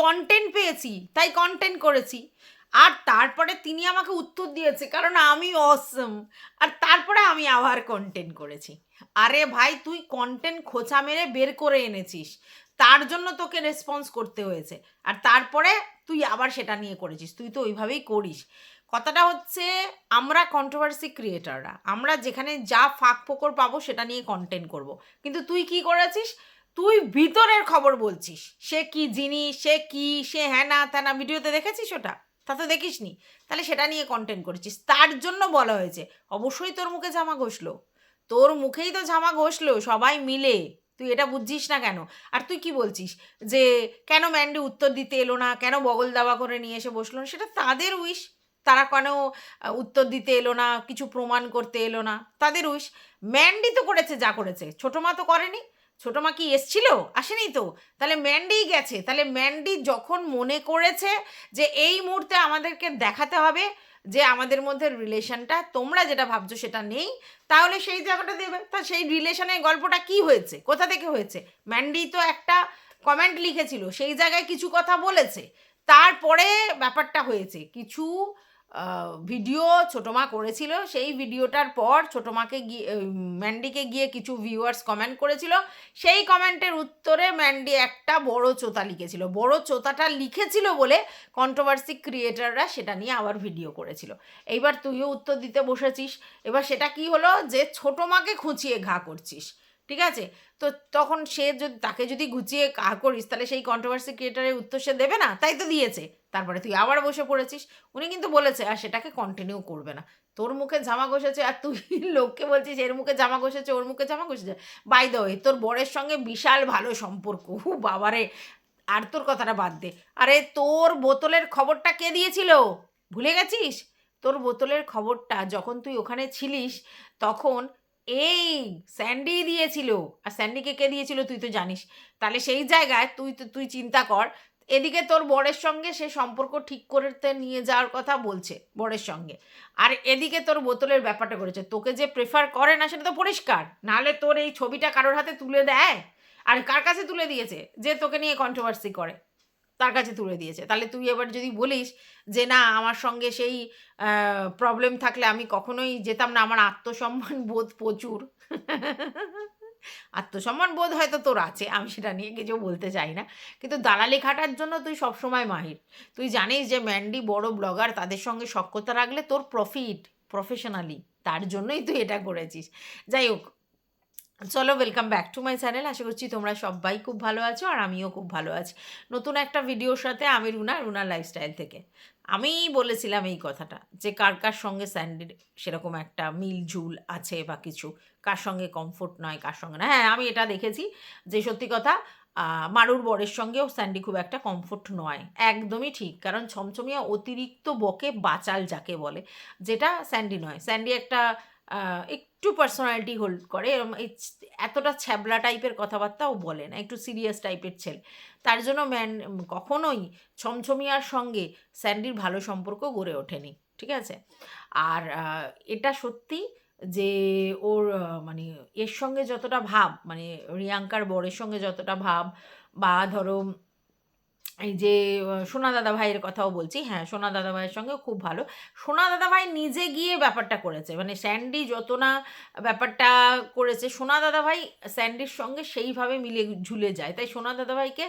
Content পেয়েছি তাই content করেছি। আর তারপরে তিনি আমাকে উত্তর দিয়েছে কারণ আমি অসম, আর তারপরে আমি আবার কন্টেন্ট করেছি। আরে ভাই তুই কন্টেন্ট খোঁচা মেরে বের করে এনেছিস, তার জন্য তোকে রেসপন্স করতে হয়েছে, আর তারপরে তুই আবার সেটা নিয়ে করেছিস। তুই তো ওইভাবেই করিস। কথাটা হচ্ছে আমরা কন্ট্রোভার্সি ক্রিয়েটাররা, আমরা যেখানে যা ফাঁক ফোকর পাবো সেটা নিয়ে কন্টেন্ট করব। কিন্তু তুই কি করেছিস, তুই ভিতরের খবর বলছিস, সে কি জিনিস, সে কি, সে হ্যানা ত্যানা, ভিডিওতে দেখেছিস ওটা? তা তো দেখিসনি, তাহলে সেটা নিয়ে কন্টেন্ট করেছিস, তার জন্য বলা হয়েছে। অবশ্যই তোর মুখে জামা ঘষলো, তোর মুখেই তো জামা ঘষলো সবাই মিলে, তুই এটা বুঝছিস না কেন? আর তুই কি বলছিস যে কেন ম্যান্ডি উত্তর দিতে এলো না, কেন বগল দাবা করে নিয়ে এসে বসলো না, সেটা তাদের উইশ। তারা কেন উত্তর দিতে এলো না, কিছু প্রমাণ করতে এলো না, তাদের উইশ। ম্যান্ডি তো করেছে যা করেছে, ছোটো মা তো করেনি। ছোটো মা কি এসছিল? আসেনি তো। তাহলে ম্যান্ডিই গেছে। তাহলে ম্যান্ডি যখন মনে করেছে যে এই মুহূর্তে আমাদেরকে দেখাতে হবে যে আমাদের মধ্যে রিলেশনটা তোমরা যেটা ভাবছো সেটা নেই, তাহলে সেই জায়গাটা দেবে। তা সেই রিলেশনের গল্পটা কি হয়েছে, কোথা থেকে হয়েছে? ম্যান্ডি তো একটা কমেন্ট লিখেছিল, সেই জায়গায় কিছু কথা বলেছে, তারপরে ব্যাপারটা হয়েছে। কিছু ভিডিও ছোটো মা করেছিল, সেই ভিডিওটার পর ছোটো মাকে গিয়ে ম্যান্ডিকে গিয়ে কিছু ভিউয়ার্স কমেন্ট করেছিল, সেই কমেন্টের উত্তরে ম্যান্ডি একটা বড় চোতা লিখেছিল। বড় চোতাটা লিখেছিল বলে কন্ট্রোভার্সি ক্রিয়েটাররা সেটা নিয়ে আবার ভিডিও করেছিল। এইবার তুইও উত্তর দিতে বসেছিস। এবার সেটা কি হলো যে ছোটো মাকে খুঁচিয়ে ঘা করছিস, ঠিক আছে? তো তখন সে যদি, তাকে যদি গুছিয়ে ঘা করিস, তাহলে সেই কন্ট্রোভার্সি ক্রিয়েটারের উত্তর সে দেবে না, তাই তো দিয়েছে। তারপরে তুই আবার বসে পড়েছিস। উনি কিন্তু বলেছে আর সেটাকে কন্টিনিউ করবে না। তোর মুখে জামা ঘষেছে আর তুই লোককে বলছিস এর মুখে জামা ঘষেছে, ওর মুখে জামা ঘষেছে। বাই দ্য ওয়ে, তোর বরের সঙ্গে বিশাল ভালো সম্পর্ক, বাবারে। আর তোর কথাটা বাদ দে। আরে তোর বোতলের খবরটা কে দিয়েছিল, ভুলে গেছিস? তোর বোতলের খবরটা যখন তুই ওখানে ছিলিস তখন এই স্যান্ডি দিয়েছিল। আর স্যান্ডিকে কে দিয়েছিল তুই তো জানিস। তাহলে সেই জায়গায় তুই চিন্তা কর, এদিকে তোর বরের সঙ্গে সে সম্পর্ক ঠিক করতে নিয়ে যাওয়ার কথা বলছে বরের সঙ্গে, আর এদিকে তোর বোতলের ব্যাপারটা করেছে। তোকে যে প্রেফার করে না সেটা তো পরিষ্কার, নাহলে তোর এই ছবিটা কারোর হাতে তুলে দেয়? আর কার কাছে তুলে দিয়েছে? যে তোকে নিয়ে কন্ট্রোভার্সি করে তার কাছে তুলে দিয়েছে। তাহলে তুই এবার যদি বলিস যে না আমার সঙ্গে সেই প্রবলেম থাকলে আমি কখনোই যেতাম না, আমার আত্মসম্মান বোধ প্রচুর। আত্মসম্মান বোধ হয়তো তোর আছে, আমি সেটা নিয়ে কিছু বলতে চাই না, কিন্তু দালালি খাটার জন্য তুই সবসময় মাহির। তুই জানিস যে ম্যান্ডি বড় ব্লগার, তাদের সঙ্গে সখ্যতা রাখলে তোর প্রফিট প্রফেশনালি, তার জন্যই তুই এটা করেছিস। যাই হোক, চলো, welcome back to my channel. আশা করছি তোমরা সবাই খুব ভালো আছো আর আমিও খুব ভালো আছি। নতুন একটা ভিডিওর সাথে আমি রুনা লাইফস্টাইল থেকে। আমি বলেছিলাম এই কথাটা যে কার কার সঙ্গে স্যান্ডির সেরকম একটা মিলঝুল আছে বা কিছু, কার সঙ্গে কমফোর্ট নয়, কার সঙ্গে না। হ্যাঁ, আমি এটা দেখেছি যে সত্যি কথা, মারুর বরের সঙ্গেও স্যান্ডি খুব একটা কমফোর্ট নয়, একদমই ঠিক। কারণ ছমছমিয়া অতিরিক্ত বকে বাচাল যাকে বলে, যেটা স্যান্ডি নয়। স্যান্ডি একটা একটু পার্সোনালিটি হোল্ড করে, এরম এতটা ছ্যাবলা টাইপের কথাবার্তাও বলে না, একটু সিরিয়াস টাইপের ছেলে। তার জন্য কখনোই ছমছমিয়ার সঙ্গে স্যান্ডির ভালো সম্পর্ক গড়ে ওঠেনি, ঠিক আছে? আর এটা সত্যি যে ওর মানে এর সঙ্গে যতটা ভাব, মানে রিয়াঙ্কার বরের সঙ্গে যতটা ভাব, বা ধরো এই যে সোনা দাদাভাইয়ের কথাও বলছি, হ্যাঁ, সোনা দাদাভাইয়ের সঙ্গেও খুব ভালো। সোনা দাদাভাই নিজে গিয়ে ব্যাপারটা করেছে, মানে স্যান্ডি যত না ব্যাপারটা করেছে, সোনা দাদাভাই স্যান্ডির সঙ্গে সেইভাবে মিলে ঝুলে যায়। তাই সোনা দাদাভাইকে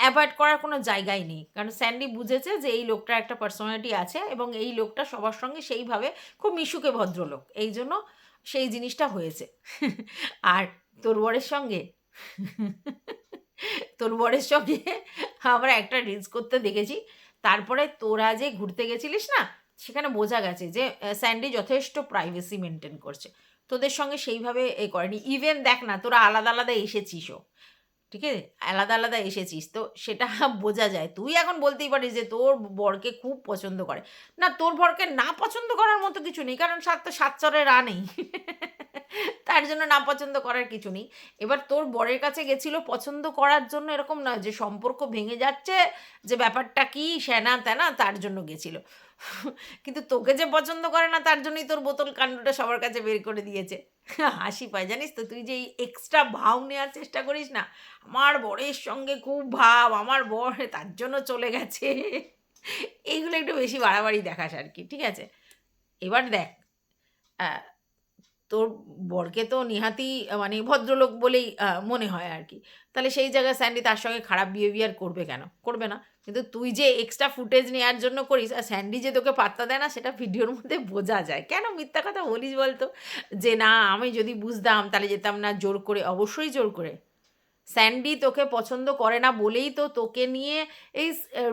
অ্যাভয়েড করার কোনো জায়গাই নেই, কারণ স্যান্ডি বুঝেছে যে এই লোকটার একটা পার্সোনালিটি আছে এবং এই লোকটা সবার সঙ্গে সেইভাবে খুব মিশুকে ভদ্রলোক, এই জন্য সেই জিনিসটা হয়েছে। আর তোর বরের সঙ্গে তোর বরের সঙ্গে আমরা একটা রিলস করতে দেখেছি, তারপরে তোরা যে ঘুরতে গেছিলিস না, সেখানে বোঝা গেছে যে স্যান্ডি যথেষ্ট প্রাইভেসি মেনটেন করছে, তোদের সঙ্গে সেইভাবে এ করেনি। ইভেন দেখ না, তোরা আলাদা আলাদা এসেছিসও, ঠিক আছে, আলাদা আলাদা এসেছিস, তো সেটা বোঝা যায়। তুই এখন বলতেই পারিস যে তোর বরকে খুব পছন্দ করে, না তোর বরকে না পছন্দ করার মতো কিছু নেই, কারণ সাত তো সাত চরের রা নেই। তার জন্য না পছন্দ করার কিছু নেই। এবার তোর বরের কাছে গেছিল পছন্দ করার জন্য, এরকম নয় যে সম্পর্ক ভেঙে যাচ্ছে, যে ব্যাপারটা কি স্যানা ত্যানা তার জন্য গেছিল। কিন্তু তোকে যে পছন্দ করে না তার জন্যই তোর বোতল কাণ্ডটা সবার কাছে বের করে দিয়েছে। হাসি পায় জানিস তো, তুই যে এই এক্সট্রা ভাও নেওয়ার চেষ্টা করিস না, আমার বরের সঙ্গে খুব ভাব, আমার বর তার জন্য চলে গেছে, এইগুলো একটু বেশি বাড়াবাড়ি দেখাস আর কি, ঠিক আছে? এবার দেখ, আহ, তোর বরকে তো নিহাতি মানে ভদ্রলোক বলেই মনে হয় আর কি। তাহলে সেই জায়গায় স্যান্ডি তার সঙ্গে খারাপ বিহেভিয়ার করবে কেন? করবে না। কিন্তু তুই যে এক্সট্রা ফুটেজ নেওয়ার জন্য করিস, আর স্যান্ডি যে তোকে পাত্তা দেয় না সেটা ভিডিওর মধ্যে বোঝা যায়। কেন মিথ্যা কথা বলিস বলতো? যে না আমি যদি বুঝতাম তাহলে যেতাম না জোর করে। অবশ্যই জোর করে। স্যান্ডি তোকে পছন্দ করে না বলেই তো তোকে নিয়ে এই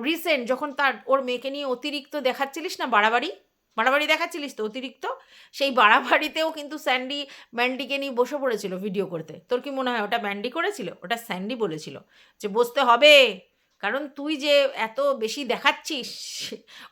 রিসেন্ট যখন ওর মেয়েকে নিয়ে অতিরিক্ত দেখাচ্ছিলিস না, বাড়াবাড়ি বাড়াবাড়ি দেখাচ্ছিলিস তো অতিরিক্ত, সেই বাড়াবাড়িতেও কিন্তু স্যান্ডি ম্যান্ডিকে নিয়ে বসে পড়েছিল ভিডিও করতে। তোর কি মনে হয় ওটা ম্যান্ডি করেছিল? ওটা স্যান্ডি বলেছিল যে বসতে হবে, কারণ তুই যে এত বেশি দেখাচ্ছিস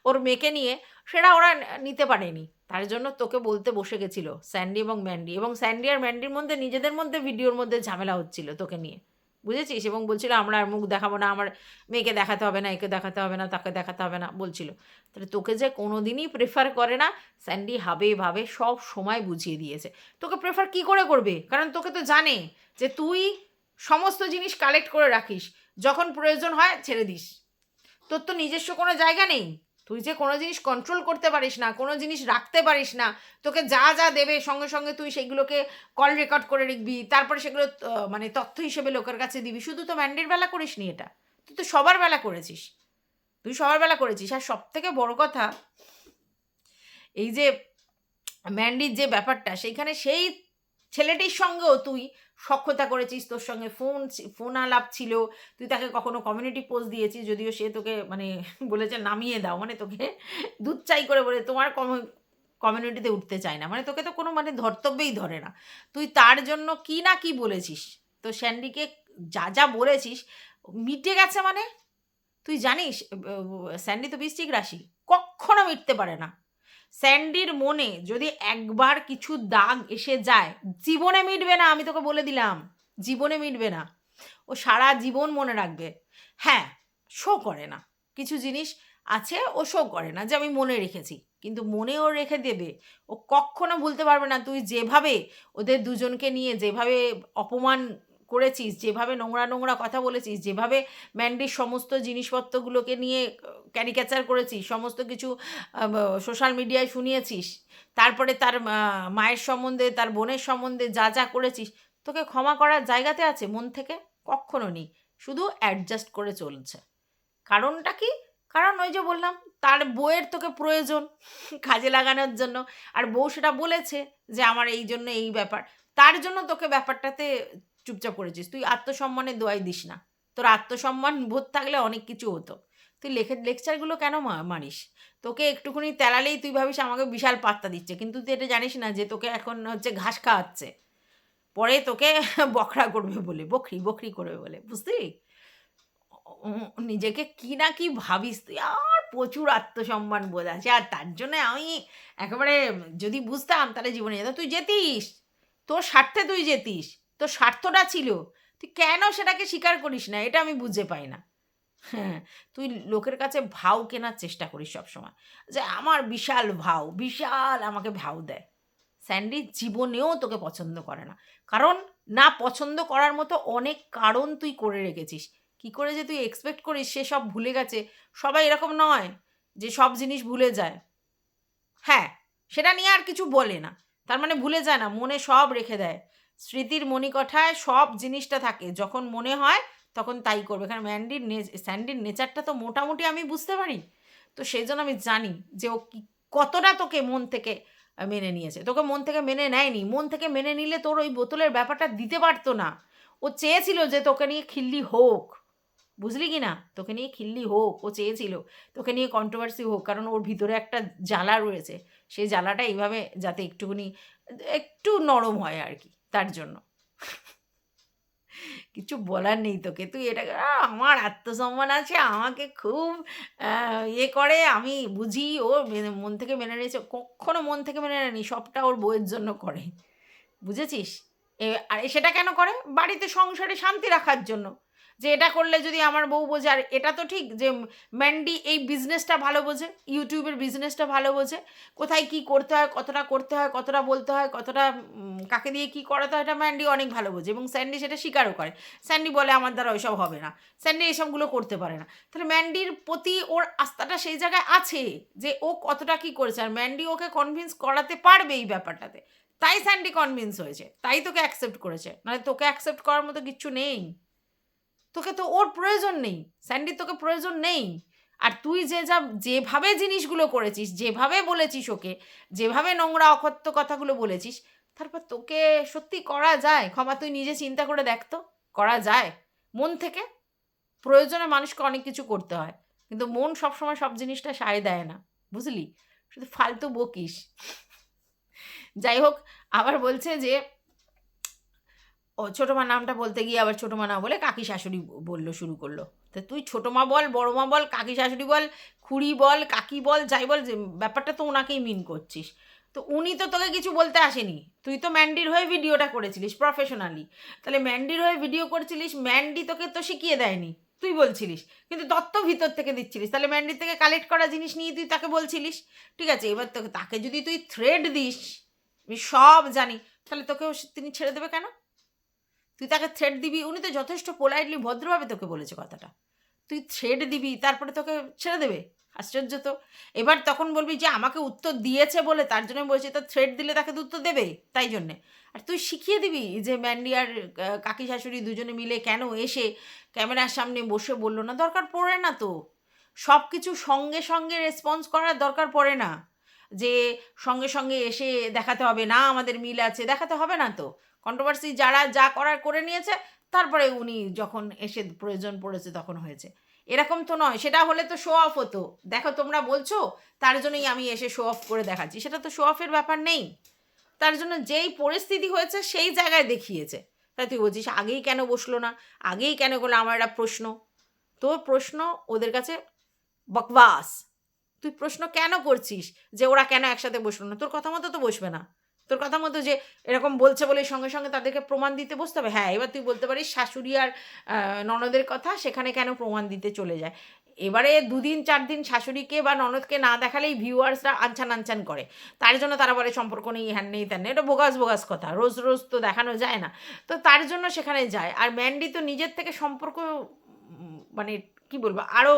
ওর মেয়েকে নিয়ে, সেটা ওরা নিতে পারেনি। তার জন্য তোকে বলতে বসে গেছিল স্যান্ডি এবং ম্যান্ডি, এবং স্যান্ডি আর ম্যান্ডির মধ্যে নিজেদের মধ্যে ভিডিওর মধ্যে ঝামেলা হচ্ছিল তোকে নিয়ে, বুঝেছিস? এবং বলছিল আমরা আর মুখ দেখাবো না, আমার মেয়েকে দেখাতে হবে না, একে দেখাতে হবে না, তাকে দেখাতে হবে না বলছিল। তাহলে তোকে যে কোনো দিনই প্রেফার করে না, স্যান্ডি হাবে ভাবে সব সময় বুঝিয়ে দিয়েছে। তোকে প্রেফার কি করে করবে? কারণ তোকে তো জানে যে তুই সমস্ত জিনিস কালেক্ট করে রাখিস, যখন প্রয়োজন হয় ছেড়ে দিস। তোর তো নিজস্ব কোনো জায়গা নেই, তুই যে কোনো জিনিস কন্ট্রোল করতে পারিস না, কোনো জিনিস রাখতে পারিস না। তোকে যা যা দেবে সঙ্গে সঙ্গে তুই সেগুলোকে কল রেকর্ড করে রাখবি, তারপরে সেগুলো মানে তথ্য হিসেবে লোকের কাছে দিবি। শুধু তো ম্যান্ডির বেলা করিস নি এটা, তুই তো সবার বেলা করেছিস। তুই সবার বেলা করেছিস। আর সব থেকে বড় কথা, এই যে ম্যান্ডির যে ব্যাপারটা, সেইখানে সেই ছেলেটির সঙ্গেও তুই সখ্যতা করেছিস, তোর সঙ্গে ফোন আলাপ ছিল, তুই তাকে কখনো কমিউনিটি পোস্ট দিয়েছিস, যদিও সে তোকে মানে বলেছে নামিয়ে দাও, মানে তোকে দুধ চাই করে বলে তোমার কমিউনিটিতে উঠতে চায় না, মানে তোকে তো কোনো মানে ধর্তব্যেই ধরে না। তুই তার জন্য কি না কি বলেছিস, তো স্যান্ডিকে যা যা বলেছিস মিটে গেছে মানে। তুই জানিস স্যান্ডি তো বৃশ্চিক রাশি, কখনো মিটতে পারে না। স্যান্ডির মনে যদি একবার কিছু দাগ এসে যায়, জীবনে মিটবে না, আমি তোকে বলে দিলাম, জীবনে মিটবে না। ও সারা জীবন মনে রাখবে। হ্যাঁ, শো করে না, কিছু জিনিস আছে ও শো করে না যে আমি মনে রেখেছি, কিন্তু মনে ও রেখে দেবে। ও কখনো ভুলতে পারবে না তুই যেভাবে ওদের দুজনকে নিয়ে যেভাবে অপমান করেছিস, যেভাবে নোংরা নোংরা কথা বলেছিস, যেভাবে ম্যান্ডির সমস্ত জিনিসপত্রগুলোকে নিয়ে ক্যারিকেচার করেছিস, সমস্ত কিছু সোশ্যাল মিডিয়ায় শুনিয়েছিস, তারপরে তার মায়ের সম্বন্ধে, তার বোনের সম্বন্ধে যা যা করেছিস, তোকে ক্ষমা করার জায়গাতে আছে মন থেকে? কখনো নেই, শুধু অ্যাডজাস্ট করে চলছে। কারণটা কি? কারণ ওই যে বললাম, তার বউয়ের তোকে প্রয়োজন কাজে লাগানোর জন্য, আর বউ সেটা বলেছে যে আমার এই জন্য এই ব্যাপার, তার জন্য তোকে ব্যাপারটাতে চুপচাপ করেছিস। তুই আত্মসম্মানের দোয়াই দিস না, তোর আত্মসম্মান বোধ থাকলে অনেক কিছু হতো। তুই লেকচারগুলো কেন মানিস? তোকে একটুখানি তেলালেই তুই ভাবিস আমাকে বিশাল পাত্তা দিচ্ছে, কিন্তু তুই এটা জানিস না যে তোকে এখন হচ্ছে ঘাস খাওয়াচ্ছে, পরে তোকে বকরা করবে বলে, বকরি বকরি করবে বলে, বুঝলি? নিজেকে কি না কি ভাবিস তুই, আর প্রচুর আত্মসম্মান বোধ আছে। আর তার জন্য আমি একেবারে যদি বুঝতাম তাহলে জীবনে যেত, তুই যেতিস, তোর স্বার্থে তুই যেতিস, তোর স্বার্থটা ছিল, তুই কেন সেটাকে স্বীকার করিস না? এটা আমি বুঝে পাই না। হ্যাঁ, তুই লোকের কাছে ভাও কেনার চেষ্টা করিস সবসময়, যে আমার বিশাল ভাও, বিশাল আমাকে ভাও দেয়। স্যান্ডি জীবনেও তোকে পছন্দ করে না, কারণ না পছন্দ করার মতো অনেক কারণ তুই করে রেখেছিস। কি করে যে তুই এক্সপেক্ট করিস সে সব ভুলে গেছে? সবাই এরকম নয় যে সব জিনিস ভুলে যায়। হ্যাঁ, সেটা নিয়ে আর কিছু বলে না, তার মানে ভুলে যায় না, মনে সব রেখে দেয়। স্মৃতির মণিকঠায় সব জিনিসটা থাকে, যখন মনে হয় তখন তাই করবে। কারণ স্যান্ডির নেচারটা তো মোটামুটি আমি বুঝতে পারি, তো সেই জন্য আমি জানি যে ও কতটা তোকে মন থেকে মেনে নিয়েছে। তোকে মন থেকে মেনে নেয়নি, মন থেকে মেনে নিলে তোর ওই বোতলের ব্যাপারটা দিতে পারতো না। ও চেয়েছিল যে তোকে নিয়ে খিল্লি হোক, বুঝলি কি না? তোকে নিয়ে খিল্লি হোক, ও চেয়েছিল তোকে নিয়ে কন্ট্রোভার্সি হোক, কারণ ওর ভিতরে একটা জ্বালা রয়েছে, সেই জ্বালাটা এইভাবে যাতে একটুখানি একটু নরম হয় আর কি, তার জন্য। কিছু বলার নেই তোকে, তুই এটা আমার আত্মসম্মান আছে, আমাকে খুব ইয়ে করে, আমি বুঝি ও মন থেকে মেনে নিয়েছে। কখনো মন থেকে মেনে নেয়নি, সবটা ওর বউয়ের জন্য করে। বুঝেছিস? আর সেটা কেন করে? বাড়িতে সংসারে শান্তি রাখার জন্য। যে এটা করলে যদি আমার বউ বোঝে, আর এটা তো ঠিক যে ম্যান্ডি এই বিজনেসটা ভালো বোঝে, ইউটিউবের বিজনেসটা ভালো বোঝে। কোথায় কি করতে হয়, কতটা করতে হয়, কতটা বলতে হয়, কতটা কাকে দিয়ে কি করাতে হয়, এটা ম্যান্ডি অনেক ভালো বোঝে এবং স্যান্ডি সেটা স্বীকারও করে। স্যান্ডি বলে আমার দ্বারা ওইসব হবে না। স্যান্ডি এসবগুলো করতে পারে না। তাহলে ম্যান্ডির প্রতি ওর আস্থাটা সেই জায়গায় আছে যে ও কতটা কি করেছে, আর ম্যান্ডি ওকে কনভিন্স করাতে পারবে এই ব্যাপারটাতে। তাই স্যান্ডি কনভিন্স হয়েছে, তাই তোকে অ্যাকসেপ্ট করেছে, নাহলে তোকে অ্যাকসেপ্ট করার মতো কিচ্ছু নেই। তোকে তো ওর প্রয়োজন নেই, স্যান্ডির তোকে প্রয়োজন নেই। আর তুই যেভাবে জিনিসগুলো করেছিস, যেভাবে বলেছিস ওকে, যেভাবে নোংরা অকথ্য কথাগুলো বলেছিস, তারপর তোকে সত্যি করা যায় ক্ষমা? তুই নিজে চিন্তা করে দেখ তো, করা যায় মন থেকে? প্রয়োজনে মানুষকে অনেক কিছু করতে হয়, কিন্তু মন সবসময় সব জিনিসটা সায় দেয় না, বুঝলি? শুধু ফালতু বকিস। যাই হোক, আবার বলছে যে ও ছোটো মার নামটা বলতে গিয়ে আবার ছোটো মা না বলে কাকি শাশুড়ি বললো, শুরু করলো। তো তুই ছোটো মা বল, বড় মা বল, কাকি শাশুড়ি বল, খুড়ি বল, কাকি বল, যাই বল, যে ব্যাপারটা তো ওনাকেই মিন করছিস। তো উনি তো তোকে কিছু বলতে আসেনি, তুই তো ম্যান্ডির হয়ে ভিডিওটা করেছিলিস প্রফেশনালি। তাহলে ম্যান্ডির হয়ে ভিডিও করেছিলিস, ম্যান্ডি তোকে তো শিখিয়ে দেয়নি, তুই বলছিলিস, কিন্তু তত্ত্ব ভিতর থেকে দিচ্ছিলিস। তাহলে ম্যান্ডির থেকে কালেক্ট করা জিনিস নিয়ে তুই তাকে বলছিলিস। ঠিক আছে, এবার তাকে যদি তুই থ্রেড দিস, আমি সব জানি, তাহলে তোকেও তিনি ছেড়ে দেবে কেন? তুই তাকে থ্রেড দিবি, উনি তো যথেষ্ট পোলাইটলি ভদ্রভাবে তোকে বলেছে কথাটা, তুই থ্রেড দিবি তারপরে তোকে ছেড়ে দেবে? আশ্চর্য তো। এবার তখন বলবি যে আমাকে উত্তর দিয়েছে বলে তার জন্য বলছি, তো থ্রেড দিলে তাকে তো উত্তর দেবে, তাই জন্যে। আর তুই শিখিয়ে দিবি যে ম্যান্ডি আর কাকি শাশুড়ি দুজনে মিলে কেন এসে ক্যামেরার সামনে বসে বললো না, দরকার পড়ে না তো। সব কিছু সঙ্গে সঙ্গে রেসপন্স করার দরকার পড়ে না, যে সঙ্গে সঙ্গে এসে দেখাতে হবে না আমাদের মিল আছে, দেখাতে হবে না তো। কন্ট্রোভার্সি যারা যা করার করে নিয়েছে, তারপরে উনি যখন এসে প্রয়োজন পড়েছে তখন হয়েছে, এরকম তো নয়। সেটা হলে তো শো অফ হতো, দেখো তোমরা বলছো তার জন্যই আমি এসে শো অফ করে দেখাচ্ছি, সেটা তো শো অফের ব্যাপার নেই। তার জন্য যেই পরিস্থিতি হয়েছে সেই জায়গায় দেখিয়েছে। তাই তুই বলছিস আগেই কেন বসলো না, আগেই কেন করলো, আমার একটা প্রশ্ন। তোর প্রশ্ন ওদের কাছে বকবাস। তুই প্রশ্ন কেন করছিস যে ওরা কেন একসাথে বসলো না? তোর কথা মতো তো বসবে না। তোর কথা মতো যে এরকম বলছে বলে সঙ্গে সঙ্গে তাদেরকে প্রমাণ দিতে বসতে হবে। হ্যাঁ, এবার তুই বলতে পারিস শাশুড়ি আর ননদের কথা, সেখানে কেন প্রমাণ দিতে চলে যায়। এবারে 2 দিন 4 দিন শাশুড়িকে বা ননদকে না দেখালেই ভিউয়ার্সরা আনছান আনছান করে, তার জন্য তারা বলে সম্পর্ক নেই, হ্যান নেই, ত্যান নেই। এটা বোগাস বোগাস কথা, রোজ রোজ তো দেখানো যায় না। তো তার জন্য সেখানে যায়। আর ম্যান্ডি তো নিজের থেকে সম্পর্ক মানে কি বলবো, আরও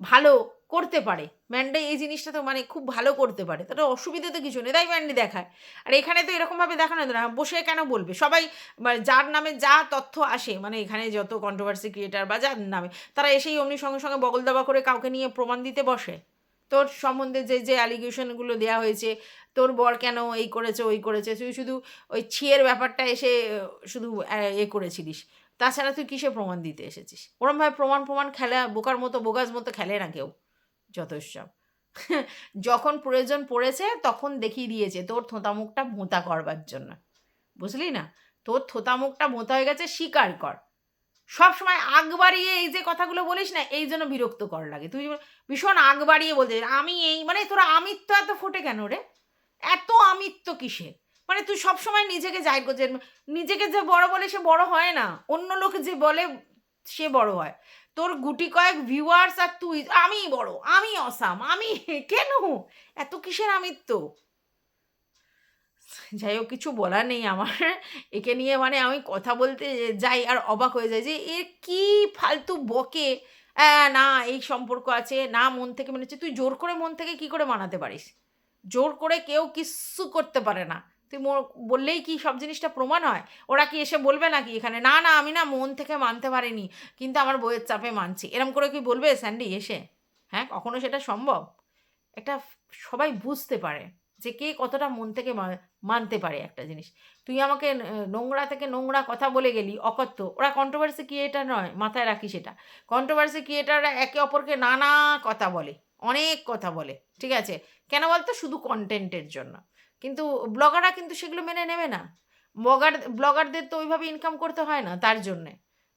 ভালো করতে পারে। ম্যান্ডি এই জিনিসটা তো মানে খুব ভালো করতে পারে, তাটা অসুবিধা তো কিছু নেই, তাই ম্যান্ডি দেখায়। আর এখানে তো এরকমভাবে দেখানো না, বসে কেন বলবে সবাই, মানে যার নামে যা তথ্য আসে, মানে এখানে যত কন্ট্রোভার্সি ক্রিয়েটার বা যার নামে, তারা এসেই অমনি সঙ্গে সঙ্গে বগল দাবা করে কাউকে নিয়ে প্রমাণ দিতে বসে। তোর সম্বন্ধে যে যে অ্যালিগেশনগুলো দেওয়া হয়েছে, তোর বর কেন এই করেছে ওই করেছে, তুই শুধু ওই ছিয়ের ব্যাপারটা এসে শুধু এ করেছিলিস। তাছাড়া তুই কিসে প্রমাণ দিতে এসেছিস? ওরমভাবে প্রমাণ প্রমাণ খেলা বোকার মতো বোগাস মতো খেলে না কেউ, যথেষ্ট। যখন প্রয়োজন পড়েছে তখন দেখিয়ে দিয়েছে তোর থোঁতা মুখটা ভোঁতা করবার জন্য, বুঝলি না? তোর থোঁতা মুখটা ভোঁতা হয়ে গেছে, স্বীকার কর। সবসময় আগ বাড়িয়ে এই যে কথাগুলো বলিস না, এই জন্য বিরক্ত কর লাগে। তুই ভীষণ আগ বাড়িয়ে বলছিস আমি এই, মানে তোর আমিত্ব এত ফোটে কেন রে? এত আমিত্ব কিসের? মানে তুই সবসময় নিজেকে জাহির করছিস, নিজেকে যে বড় বলে সে বড় হয় না, অন্য লোকে যে বলে সে বড় হয়। তোর গুটি কয়েক ভিউয়ার্স আর তুই আমি বড়, আমি অসাম, আমি কেন এত কিসের আমিত্ব? যাই হোক, কিছু বলার নেই আমার একে নিয়ে। মানে আমি কথা বলতে যাই আর অবাক হয়ে যাই যে এর কি ফালতু বকে। না এই সম্পর্ক আছে, না মন থেকে মনে হচ্ছে। তুই জোর করে মন থেকে কি করে মানাতে পারিস? জোর করে কেউ কিচ্ছু করতে পারে না। তুই বললেই কি সব জিনিসটা প্রমাণ হয়? ওরা কি এসে বলবে নাকি এখানে, না না আমি না মন থেকে মানতে পারিনি, কিন্তু আমার বইয়ের চাপে মানছি, এরম করে কি বলবে স্যান্ডি এসে? হ্যাঁ, কখনো সেটা সম্ভব? একটা সবাই বুঝতে পারে যে কে কতটা মন থেকে মানতে পারে একটা জিনিস। তুই আমাকে নোংরা থেকে নোংরা কথা বলে গেলি অকথ্য, ওরা কন্ট্রোভার্সি ক্রিয়েটার নয়, মাথায় রাখি সেটা। কন্ট্রোভার্সি ক্রিয়েটাররা একে অপরকে নানা কথা বলে, অনেক কথা বলে, ঠিক আছে? কেন বলতো? শুধু কন্টেন্টের জন্য। কিন্তু ব্লগাররা কিন্তু সেগুলো মেনে নেবে না। ব্লগারদের তো ওইভাবে ইনকাম করতে হয় না তার জন্যে।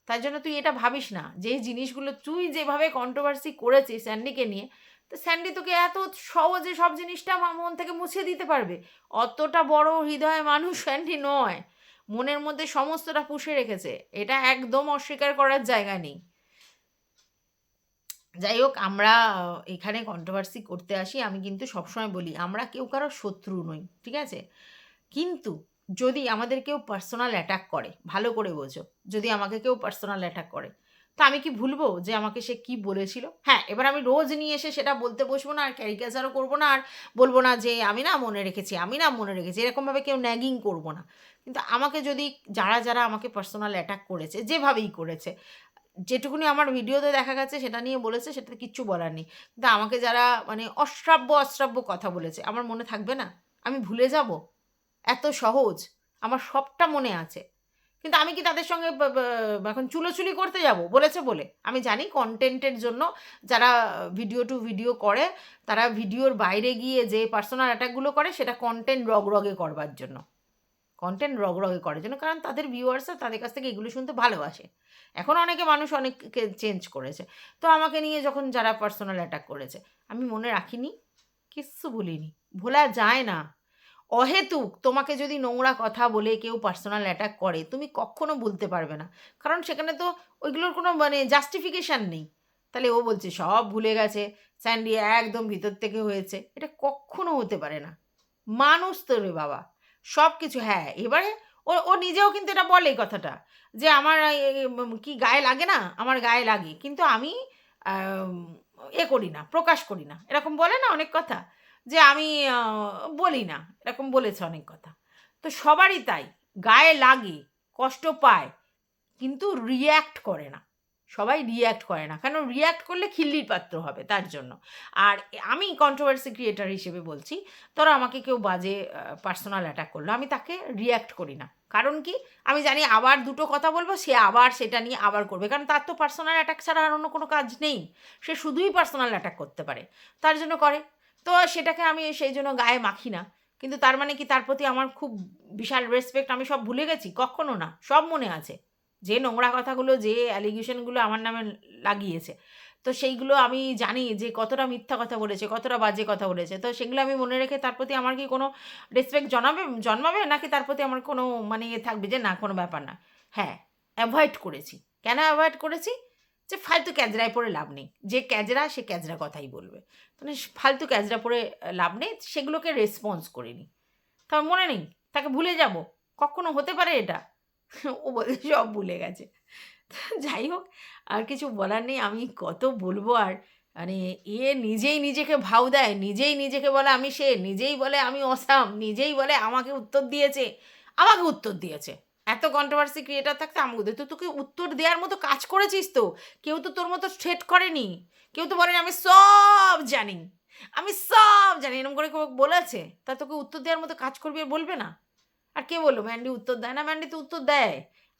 তার জন্য তুই এটা ভাবিস না যে এই জিনিসগুলো তুই যেভাবে কন্ট্রোভার্সি করেছিস স্যান্ডিকে নিয়ে, তো স্যান্ডি তোকে এত সহজে সব জিনিসটা আমার মন থেকে মুছে দিতে পারবে? অতটা বড় হৃদয় মানুষ স্যান্ডি নয়। মনের মধ্যে সমস্তটা পুষে রেখেছে, এটা একদম অস্বীকার করার জায়গা নেই। যাই হোক, আমরা এখানে কন্ট্রোভার্সি করতে আসি। আমি কিন্তু সবসময় বলি আমরা কেউ কারোর শত্রু নই, ঠিক আছে? কিন্তু যদি আমাদের কেউ পার্সোনাল অ্যাটাক করে, ভালো করে বোঝো, যদি আমাকে কেউ পার্সোনাল অ্যাটাক করে, তো আমি কি ভুলবো যে আমাকে সে কি বলেছিল? হ্যাঁ, এবার আমি রোজ নিয়ে এসে সেটা বলতে বসবো না, আর ক্যারিকেচারও করবো না, আর বলবো না যে আমি না মনে রেখেছি, আমি না মনে রেখেছি, এরকমভাবে কেউ ন্যাগিং করবো না। কিন্তু আমাকে যদি যারা যারা আমাকে পার্সোনাল অ্যাটাক করেছে, যেভাবেই করেছে, যেটুকুনি আমার ভিডিওতে দেখা গেছে সেটা নিয়ে বলেছে, সেটাতে কিচ্ছু বলার নেই। কিন্তু আমাকে যারা মানে অশ্রাব্য অশ্রাব্য কথা বলেছে, আমার মনে থাকবে না? আমি ভুলে যাব? এত সহজ? আমার সবটা মনে আছে। কিন্তু আমি কি তাদের সঙ্গে এখন চুলোচুলি করতে যাব বলেছে বলে? আমি জানি কনটেন্টের জন্য যারা ভিডিও টু ভিডিও করে, তারা ভিডিওর বাইরে গিয়ে যে পার্সোনাল অ্যাটাকগুলো করে সেটা কনটেন্ট রগরগে করবার জন্য। কনটেন্ট রগরগে করার জন্য, কারণ তাদের ভিউয়ার্সরা তাদের কাছ থেকে এগুলো শুনতে ভালোবাসে। এখন অনেকে মানুষ অনেককে চেঞ্জ করেছে। তো আমাকে নিয়ে যখন যারা পার্সোনাল অ্যাটাক করেছে, আমি মনে রাখিনি? কিচ্ছু ভুলিনি। ভোলা যায় না। অহেতুক তোমাকে যদি নোংরা কথা বলে কেউ পার্সোনাল অ্যাটাক করে, তুমি কখনো ভুলতে পারবে না। কারণ সেখানে তো ওইগুলোর কোনো মানে জাস্টিফিকেশান নেই। তাহলে ও বলছে সব ভুলে গেছে, স্যান্ডি একদম ভিতর থেকে হয়েছে। এটা কক্ষনো হতে পারে না। মানুষ তো রে বাবা! সব কিছু, হ্যাঁ, এবারে ও ও নিজেও কিন্তু এটা বলে এই কথাটা যে, "আমার কি গায়ে লাগে না? আমার গায়ে লাগে। কিন্তু আমি আম করি না, প্রকাশ করি না।" এরকম বলে না অনেক কথা? যে আমি আ বলি না। এরকম বলেছে অনেক কথা। তো সবারই তাই। গায়ে লাগে, কষ্ট পায়, কিন্তু রিঅ্যাক্ট করে না। সবাই রিঅ্যাক্ট করে না। কারণ রিঅ্যাক্ট করলে খিল্লির পাত্র হবে তার জন্য। আর আমি কন্ট্রোভার্সি ক্রিয়েটর হিসেবে বলছি, ধরো আমাকে কেউ বাজে পার্সোনাল অ্যাটাক করলো, আমি তাকে রিঅ্যাক্ট করি না। কারণ কি? আমি জানি আবার দুটো কথা বলব, সে আবার সেটা নিয়ে আবার করবে। কারণ তার তো পার্সোনাল অ্যাটাক ছাড়া আর অন্য কোনো কাজ নেই। সে শুধুই পার্সোনাল অ্যাটাক করতে পারে। তার জন্য করে। তো সেটাকে আমি সেই জন্য গায়ে মাখি না। কিন্তু তার মানে কি তার প্রতি আমার খুব বিশাল রেসপেক্ট, আমি সব ভুলে গেছি? কক্ষনো না। সব মনে আছে। যে নোংরা কথাগুলো, যে অ্যালিগেশনগুলো আমার নামে লাগিয়েছে, তো সেইগুলো আমি জানি যে কতটা মিথ্যা কথা বলেছে, কতটা বাজে কথা বলেছে। তো সেগুলো আমি মনে রেখে তার প্রতি আমার কি কোনো রেসপেক্ট জন্মাবে? নাকি তার প্রতি আমার কোনো মানে থাকবে যে না, কোনো ব্যাপার না? হ্যাঁ, অ্যাভয়েড করেছি। কেন অ্যাভয়েড করেছি? যে ফালতু ক্যাজরায় পড়ে লাভ নেই। যে ক্যাজরা সে ক্যাজরা কথাই বলবে। মানে ফালতু ক্যাজরা পড়ে লাভ নেই। সেগুলোকে রেসপন্স করিনি। তার মনে নেই? তাকে ভুলে যাব? কক্ষনো হতে পারে এটা? ও বলছে সব ভুলে গেছে। যাই হোক, আর কিছু বলার নেই। আমি কত বলবো আর? মানে নিজেই নিজেকে ভাও দেয়, নিজেই নিজেকে বলে আমি সে, নিজেই বলে আমি অসাম, নিজেই বলে আমাকে উত্তর দিয়েছে। আমাকে উত্তর দিয়েছে। এত কন্ট্রোভার্সি ক্রিয়েটর থাকতে আমাকে তো তোকে উত্তর দেওয়ার মতো কাজ করেছিস তো। কেউ তো তোর মতো থ্রেট করেনি। কেউ তো বলেনি আমি সব জানি। আমি সব জানি। এরকম করে কেউ বলেছে? তা তোকে উত্তর দেওয়ার মতো কাজ করবি আর বলবে না? আর কে বলল ম্যান্ডি উত্তর দেয় না? ম্যান্ডি তো উত্তর দেয়।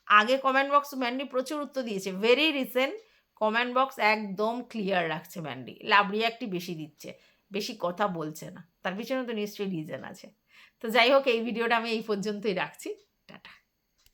আগে কমেন্ট বক্স ম্যান্ডি প্রচুর উত্তর দিয়েছে। ভেরি রিসেন্ট কমেন্ট বক্স একদম ক্লিয়ার রাখছে ম্যান্ডি। লাভ রিঅ্যাক্টই বেশি দিচ্ছে। বেশি কথা বলছে না। তার পিছনে তো নিশ্চয়ই রিজন আছে। তো যাই হোক, এই ভিডিওটা আমি এই পর্যন্তই রাখছি।